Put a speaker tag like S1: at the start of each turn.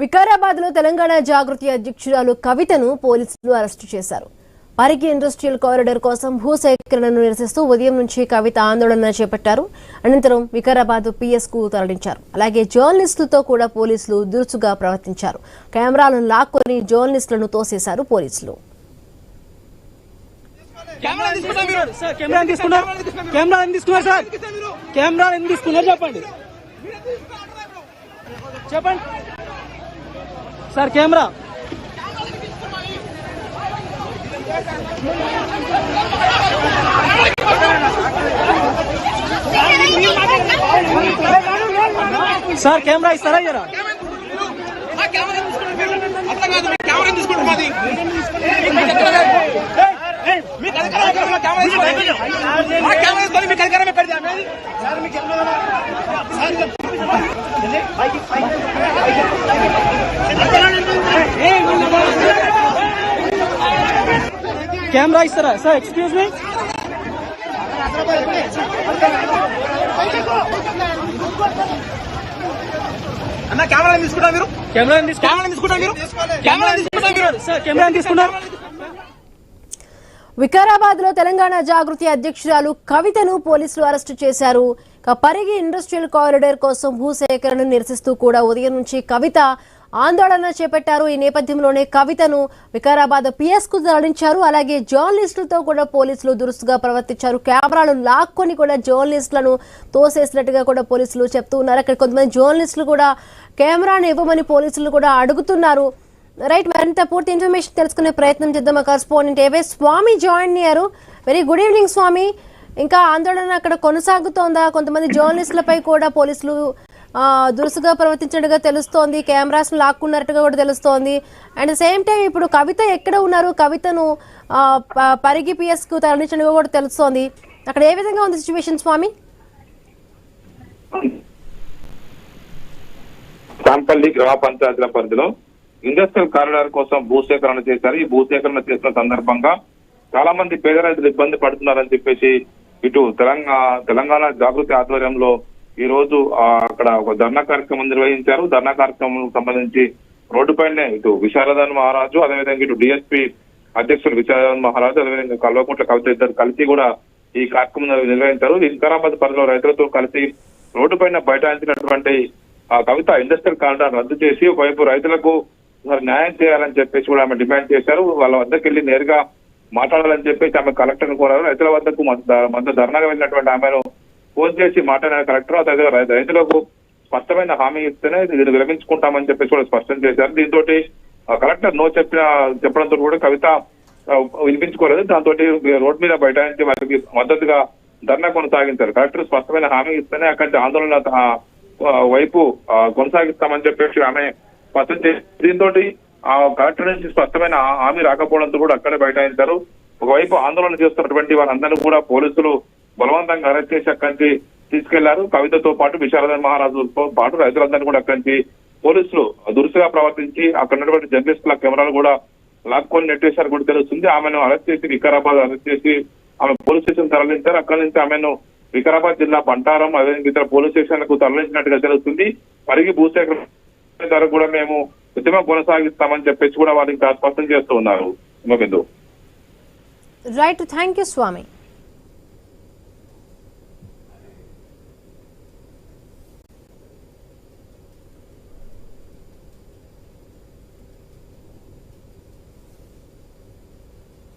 S1: వికారాబాద్ లో తెలంగాణ జాగృతి అధ్యక్షురాలు కవితను పోలీసులు అరెస్టు చేశారు. పరిగి ఇండస్ట్రియల్ కారిడార్ కోసం భూసేకరణను నిరసిస్తూ ఉదయం నుంచి కవిత ఆందోళన చేపట్టారు. అనంతరం వికారాబాద్ పిఎస్ కు తరలించారు. అలాగే జర్నలిస్టులతో కూడా పోలీసులు దురుసుగా ప్రవర్తించారు. కెమెరాలను లాక్కొని జర్నలిస్టులను తోసేశారు పోలీసులు.
S2: సార్ కెమెరా సార్ కెమెరా ఇస్తారా ఇయ్యరా? కెమెరా ఇస్తారా సార్? ఎక్స్క్యూజ్ మీ,
S3: అన్న కెమెరా తీసుకుంటారు మీరు?
S2: కెమెరా తీసుకుంటారు.
S1: వికారాబాద్ లో తెలంగాణ జాగృతి అధ్యక్షురాలు కవితను పోలీసులు అరెస్టు చేశారు. పరిగి ఇండస్ట్రియల్ కారిడార్ కోసం భూసేకరణ నిరసిస్తూ కూడా ఉదయం నుంచి కవిత ఆందోళన చేపట్టారు. ఈ నేపథ్యంలోనే కవితను వికారాబాద్ పిఎస్ కు తరలించారు. అలాగే జర్నలిస్టులతో కూడా పోలీసులు దురుసుగా ప్రవర్తించారు. కెమెరాలు లాక్కొని కూడా జర్నలిస్టులను తోసేసినట్టుగా కూడా పోలీసులు చెప్తూ ఉన్నారు. అక్కడ కొంతమంది జర్నలిస్టులు కూడా కెమెరాను ఇవ్వమని పోలీసులు కూడా అడుగుతున్నారు. రైట్, మరింత పూర్తి ఇన్ఫర్మేషన్ తెలుసుకునే ప్రయత్నం చేద్దాం. మా కరెస్పాండెంట్ ఏవే స్వామి జాయిన్ అయ్యారు. వెరీ గుడ్ ఈవినింగ్ స్వామి. ఇంకా ఆందోళన అక్కడ కొనసాగుతోందా? కొంతమంది జర్నలిస్టులపై కూడా పోలీసులు దురుసుగా ప్రవర్తించినట్టుగా తెలుస్తోంది. కెమెరాస్ లాక్కున్నట్టుగా కూడా తెలుస్తోంది. అండ్ సేమ్ టైం ఇప్పుడు కవిత ఎక్కడ ఉన్నారు? కవితను పరిగి పిఎస్ కు తరలించినట్టుగా కూడా తెలుస్తోంది. అక్కడ ఏ విధంగా ఉంది సిచ్యువేషన్ స్వామి?
S4: కాంపల్లి గ్రామ పంచాయతీల పరిధిలో ఇండస్ట్రియల్ కారిడార్ కోసం భూసేకరణ చేశారు. ఈ భూసేకరణ చేసిన సందర్భంగా చాలా మంది పేద రైతులు ఇబ్బంది పడుతున్నారని చెప్పేసి ఇటు తెలంగాణ జాగృతి ఆధ్వర్యంలో ఈ రోజు అక్కడ ఒక ధర్నా కార్యక్రమం నిర్వహించారు. ధర్నా కార్యక్రమం సంబంధించి రోడ్డుపైనే ఇటు విశారదన్ మహారాజు, అదేవిధంగా ఇటు డిఎస్పీ అధ్యక్షులు విశారదన్ మహారాజు, అదేవిధంగా కల్వకుంట్ల కవిత ఇద్దరు కలిసి కూడా ఈ కార్యక్రమం నిర్వహించారు. వికారాబాద్ పరిధిలో రైతులతో కలిసి రోడ్డుపైన బైఠాయించినటువంటి కవిత ఇండస్ట్రియల్ కారిడార్ రద్దు చేసి ఒకవైపు రైతులకు న్యాయం చేయాలని చెప్పేసి కూడా ఆమె డిమాండ్ చేశారు. వాళ్ళ వద్దకు వెళ్లి నేరుగా మాట్లాడాలని చెప్పేసి ఆమె కలెక్టర్ కోరారు. రైతుల వద్దకు మధ్య ధర్నాగా వెళ్ళినటువంటి ఆమెను ఫోన్ చేసి మాట్లాడిన కలెక్టర్ అదే రైతులకు స్పష్టమైన హామీ ఇస్తేనే ఇది విరమించుకుంటామని చెప్పేసి కూడా స్పష్టం చేశారు. దీంతో కలెక్టర్ నో చెప్పడంతో కూడా కవిత వినిపించుకోలేదు. దాంతో రోడ్డు మీద బైఠాయించి వారికి మద్దతుగా ధర్నా కొనసాగించారు. కలెక్టర్ స్పష్టమైన హామీ ఇస్తేనే అక్కడి ఆందోళన వైపు కొనసాగిస్తామని చెప్పేసి ఆమె స్పష్టం చేసి దీంతో కలెక్టర్ నుంచి స్పష్టమైన హామీ రాకపోవడంతో కూడా అక్కడే బైఠాయించారు. ఒకవైపు ఆందోళన చేస్తున్నటువంటి వారందరినీ కూడా పోలీసులు బలవంతంగా అరెస్ట్ చేసి అక్కడి నుంచి తీసుకెళ్లారు. కవితతో పాటు విశారదన్ మహారాజుతో పాటు రైతులందరినీ కూడా అక్కడి నుంచి పోలీసులు దురుసుగా ప్రవర్తించి అక్కడ ఉన్నటువంటి జర్నలిస్టుల కెమెరాలు కూడా లాక్కొని నెట్టేశారు కూడా తెలుస్తుంది. ఆమెను అరెస్ట్ చేసి వికారాబాద్ అరెస్ట్ చేసి ఆమె పోలీస్ స్టేషన్ తరలించారు. అక్కడి నుంచి ఆమెను వికారాబాద్ జిల్లా బంటారం అదేవిధంగా ఇతర పోలీస్ స్టేషన్లకు తరలించినట్టుగా తెలుస్తుంది. పరిగి భూసేకరణ కూడా మేము ఉద్యమం కొనసాగిస్తామని చెప్పేసి కూడా వారికి స్పష్టం చేస్తూ ఉన్నారు.
S1: Right, thank you Swamy.